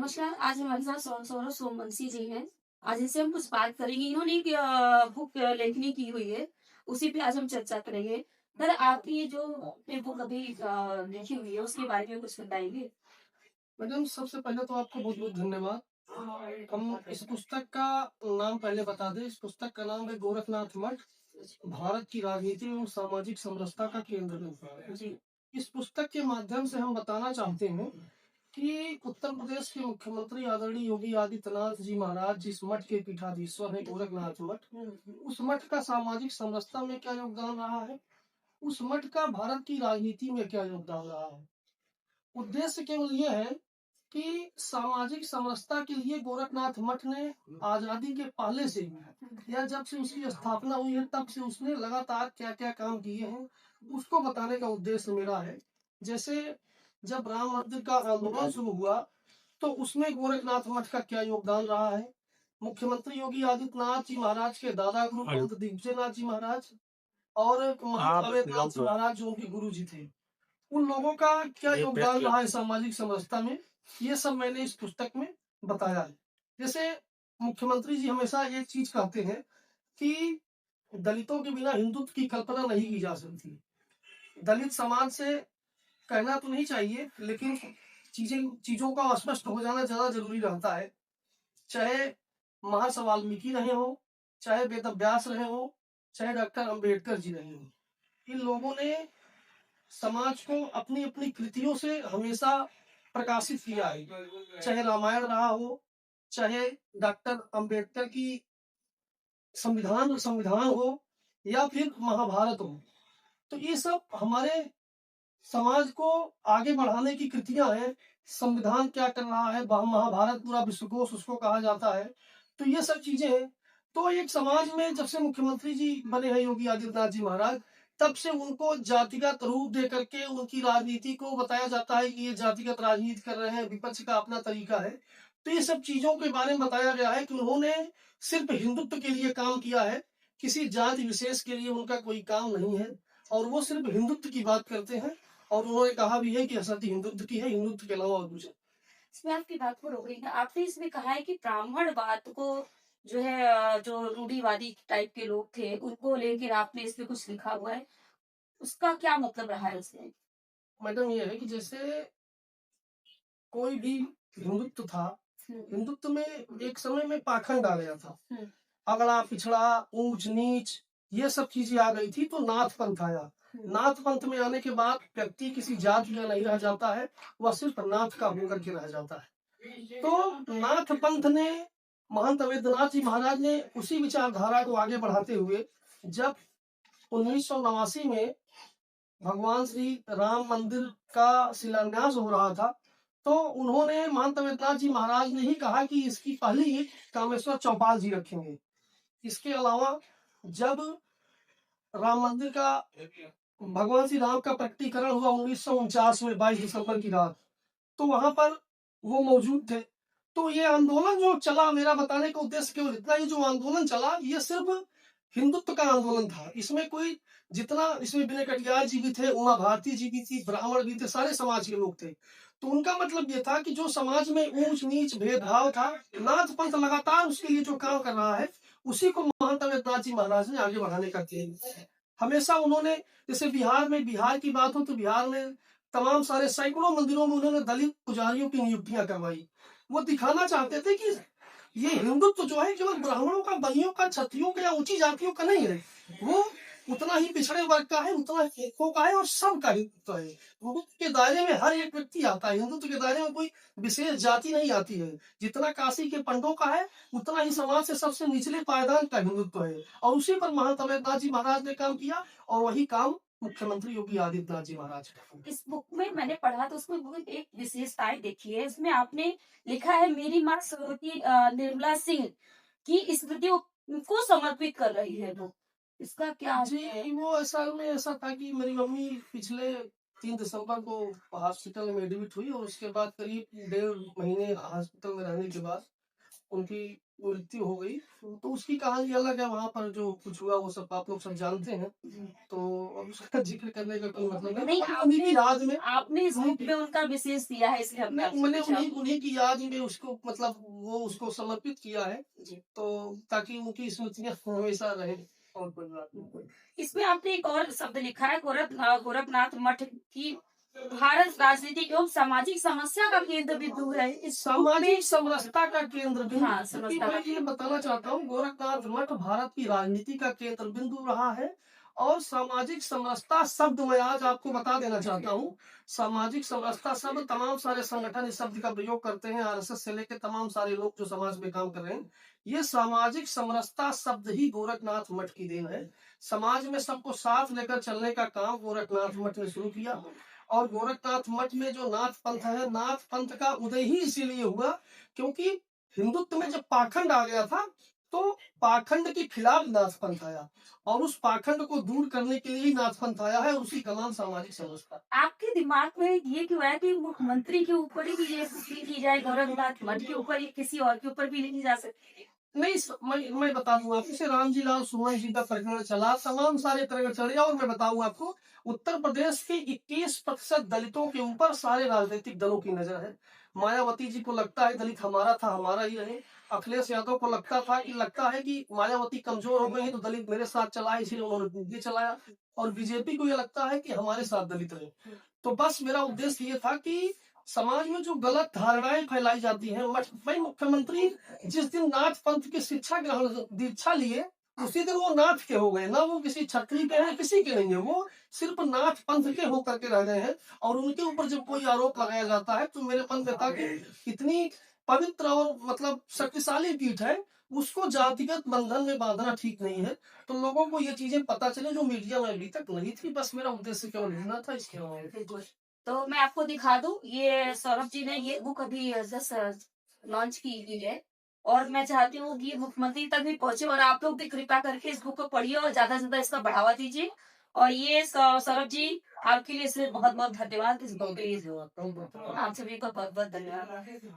नमस्कार, आज हमारे साथ सौरभ सोमवंशी जी हैं। आज इनसे हम कुछ बात करेंगे। इन्होंने एक बुक लेखनी की हुई है, उसी पे आज हम चर्चा करेंगे। सर, आपकी ये जो आपने बुक अभी लिखी हुई है, उसके बारे में कुछ बताएँगे? मैडम, सबसे पहले तो आपको बहुत-बहुत धन्यवाद। हम इस पुस्तक का नाम पहले बता दें। इस पुस्तक का नाम है गोरखनाथ मठ, भारत की राजनीति एवं सामाजिक समरसता का केंद्र बिंदु। जी। इस पुस्तक के माध्यम से हम बताना चाहते हैं कि उत्तर प्रदेश के मुख्यमंत्री आदरणीय योगी आदित्यनाथ जी महाराज जिस मठ के पीठाधीश्वर हैं, गोरखनाथ मठ, उस मठ का सामाजिक समरसता में क्या योगदान रहा है, उस मठ का भारत की राजनीति में क्या योगदान रहा है। उद्देश्य केवल ये है कि सामाजिक समरसता के लिए गोरखनाथ मठ ने आजादी के पहले से या जब से उसकी स्थापना हुई है तब से उसने लगातार क्या क्या काम किए हैं, उसको बताने का उद्देश्य मेरा है। जैसे जब राम मंदिर का आंदोलन शुरू हुआ तो उसमें गोरखनाथ मठ का क्या योगदान रहा है। मुख्यमंत्री योगी आदित्यनाथ जी महाराज के दादा गुरु पंत दिग्विजयनाथ जी महाराज और अवैधनाथ जी महाराज जो उनके गुरु जी थे, उन लोगों का क्या योगदान रहा है सामाजिक समरसता में, ये सब मैंने इस पुस्तक में बताया है। जैसे मुख्यमंत्री जी हमेशा एक चीज कहते हैं कि दलितों के बिना हिंदुत्व की कल्पना नहीं की जा सकती। दलित समाज से कहना तो नहीं चाहिए, लेकिन चीजों का स्पष्ट हो जाना ज्यादा जरूरी रहता है। चाहे महर्षि वाल्मीकि रहे हो, चाहे वेद व्यास रहे हो, चाहे डॉक्टर अम्बेडकर जी रहे हो, इन लोगों ने समाज को अपनी अपनी कृतियों से हमेशा प्रकाशित किया है। चाहे रामायण रहा हो, चाहे डॉक्टर अंबेडकर की संविधान संविधान हो, या फिर महाभारत हो, तो ये सब हमारे समाज को आगे बढ़ाने की कृतियां हैं। संविधान क्या कर रहा है, महाभारत पूरा विश्वकोश उसको कहा जाता है। तो ये सब चीजें हैं। तो एक समाज में जब से मुख्यमंत्री जी बने हैं योगी आदित्यनाथ जी महाराज, तब से उनको जातिगत रूप दे करके उनकी राजनीति को बताया जाता है कि ये जातिगत राजनीति कर रहे हैं, विपक्ष का अपना तरीका है। तो ये सब चीजों के बारे में बताया गया है कि उन्होंने सिर्फ हिंदुत्व के लिए काम किया है, किसी जाति विशेष के लिए उनका कोई काम नहीं है, और वो सिर्फ हिंदुत्व की बात करते हैं। और उन्होंने कहा भी है कि असत्य हिंदुत्व की है, हिंदुत्व के अलावा और कुछ नहीं। इसमें आपकी बात को रोक रही थी। आपने इसमें कहा है कि ब्राह्मणवाद को जो है जो रूढ़िवादी टाइप के लोग थे, उनको लेकर आपने इसमें कुछ लिखा हुआ है। उसका क्या मतलब रहा है उसमें? मैडम, ये है कि जैसे कोई भी हिंदुत्व था, हुँ, हिंदुत्व में एक समय में पाखंड आ गया था। हुँ, अगड़ा पिछड़ा, ऊंच नीच, ये सब चीजें आ गई थी, तो नाथ पंथ आया। हुँ। नाथ पंथ में आने के बाद व्यक्ति किसी जाति का नहीं रह जाता है, वह सिर्फ नाथ का होकर के रह जाता है। तो नाथ पंथ ने, महंत अवैधनाथ जी महाराज ने उसी विचारधारा को आगे बढ़ाते हुए जब 1989 में भगवान श्री राम मंदिर का शिलान्यास हो रहा था, तो उन्होंने महंत अवैधनाथ जी महाराज ने ही कहा कि इसकी पहली ईंट कामेश्वर चौपाल जी रखेंगे। इसके अलावा जब राम मंदिर का भगवान श्री राम का प्रकटीकरण हुआ 1949 में 22 दिसंबर की रात, तो वहां पर वो मौजूद थे। तो ये आंदोलन जो चला, मेरा बताने का उद्देश्य केवल इतना ही, जो आंदोलन चला ये सिर्फ हिंदुत्व का आंदोलन था। इसमें कोई, जितना इसमें विनय कटियार जी भी थे, उमा भारती जी भी थी, ब्राह्मण भी थे, सारे समाज के लोग थे। तो उनका मतलब ये था कि जो समाज में ऊंच नीच भेदभाव था, नाथ पंथ लगातार उसके लिए जो काम कर रहा है, उसी को महंत अवैधनाथ जी महाराज ने आगे बढ़ाने का किया। हमेशा उन्होंने, जैसे बिहार में, बिहार की बात हो तो बिहार में तमाम सारे सैकड़ों मंदिरों में उन्होंने दलित पुजारियों की नियुक्तियां करवाई। वो दिखाना चाहते थे कि ये हिंदुत्व जो है केवल ब्राह्मणों का, बनियों का, क्षत्रियों का या ऊंची जातियों का नहीं है, वो उतना ही पिछड़े वर्ग का है, उतना ही लेखों का है, और सबका हिंदुत्व है। हिंदुत्व के दायरे में हर एक व्यक्ति आता है, हिंदुत्व के दायरे में कोई विशेष जाति नहीं आती है। जितना काशी के पंडों का है, उतना ही समाज से सबसे निचले पायदान का हिंदुत्व है। और उसी पर महंत अवैधनाथ जी महाराज ने काम किया, और वही काम मुख्यमंत्री योगी आदित्यनाथ जी महाराज का। इस बुक में मैंने पढ़ा तो उसमें बहुत एक विशेषताएँ देखी है। इसमें आपने लिखा है मेरी माँ श्रीमती निर्मला सिंह की स्मृतियों को समर्पित कर रही है वो। इसका क्या जी, है? वो असल में ऐसा था कि मेरी मम्मी पिछले 3 दिसंबर को हॉस्पिटल में एडमिट हुई, और उसके बाद करीब 1.5 महीने हॉस्पिटल में रहने के बाद उनकी मृत्यु हो गई। तो उसकी कहानी अलग है, वहां पर जो कुछ हुआ वो सब आप लोग सब जानते हैं। तो अब उसका जिक्र करने का कोई मतलब नहीं, नहीं, उन्हीं की याद में आपने इस बुक में उनका विशेष दिया है, इसलिए हमने आपसे मैंने पूछा। उन्हीं की याद में उसको मतलब वो उसको समर्पित किया है, जी। तो ताकि उनकी स्मृतियां हमेशा रहे। और कोई बात नहीं। इसमें आपने एक और शब्द लिखा है, गोरखनाथ मठ की भारत राजनीतिक एवं सामाजिक समस्या का केंद्र बिंदु है। इस बुक में सामाजिक समरसता का केंद्र बिंदु। हाँ, क्योंकि समझता मैं ये बताना चाहता हूँ, गोरखनाथ मठ भारत की राजनीति का केंद्र बिंदु रहा है। और सामाजिक समरसता शब्द मैं आज आपको बता देना चाहता हूँ। सामाजिक समरसता शब्द तमाम सारे संगठन इस शब्द का प्रयोग करते हैं, आरएसएस से लेकर तमाम सारे लोग जो समाज में काम कर रहे हैं। ये सामाजिक समरसता शब्द ही गोरखनाथ मठ की देन है। समाज में सबको साथ लेकर चलने का काम गोरखनाथ मठ ने शुरू किया। और गोरखनाथ मठ में जो नाथ पंथ है, नाथ पंथ का उदय ही इसीलिए हुआ क्योंकि हिंदुत्व में जब पाखंड आ गया था, तो पाखंड के खिलाफ नाथ पंथ आया, और उस पाखंड को दूर करने के लिए ही नाथ पंथ आया है। उसी का नाम सामाजिक समरसता। आपके दिमाग में ये क्यों है कि मुख्यमंत्री के ऊपर ही ये पुष्टि की जाए, गोरखनाथ मठ के ऊपर ही किसी और के ऊपर भी नहीं जा सकती? नहीं, मैं बता दूं आपको, जैसे रामजी लाल सुमन जी का प्रकरण चला, तमाम सारे प्रकरण चले, और मैं बताऊं आपको, उत्तर प्रदेश के 21% दलितों के ऊपर सारे राजनीतिक दलों की नजर है। मायावती जी को लगता है दलित हमारा था, हमारा ही रहे। अखिलेश यादव को लगता है कि मायावती कमजोर हो गई है तो दलित मेरे साथ चला है, इसलिए उन्होंने ये चलाया। और बीजेपी को ये लगता है कि हमारे साथ दलित रहे। तो बस मेरा उद्देश्य ये था कि समाज में जो गलत धारणाएं फैलाई जाती हैं, भाई मुख्यमंत्री जिस दिन नाथ पंथ की शिक्षा ग्रहण दीक्षा लिए, उसी दिन वो नाथ के हो गए ना, वो किसी छत्री के हैं, किसी के नहीं है, वो सिर्फ नाथ पंथ के होकर के रह गए हैं। और उनके ऊपर जब कोई आरोप लगाया जाता है तो मेरे मन में था कि इतनी पवित्र और मतलब शक्तिशाली पीठ है, उसको जातिगत बंधन में बांधना ठीक नहीं है। तो लोगों को ये चीजें पता चले जो मीडिया में अभी तक नहीं थी। बस मेरा उद्देश्य केवल इतना था, इसके अलावा बिल्कुल। तो मैं आपको दिखा दूं, ये सौरभ जी ने ये बुक अभी जस्ट लॉन्च की हुई है, और मैं चाहती हूँ कि मुख्यमंत्री तक भी पहुंचे, और आप लोग भी कृपा करके इस बुक को पढ़िए और ज्यादा से ज्यादा इसका बढ़ावा दीजिए। और ये सौरभ जी, आपके लिए इसलिए बहुत बहुत धन्यवाद इस बुक के लिए। आप सभी का बहुत बहुत धन्यवाद।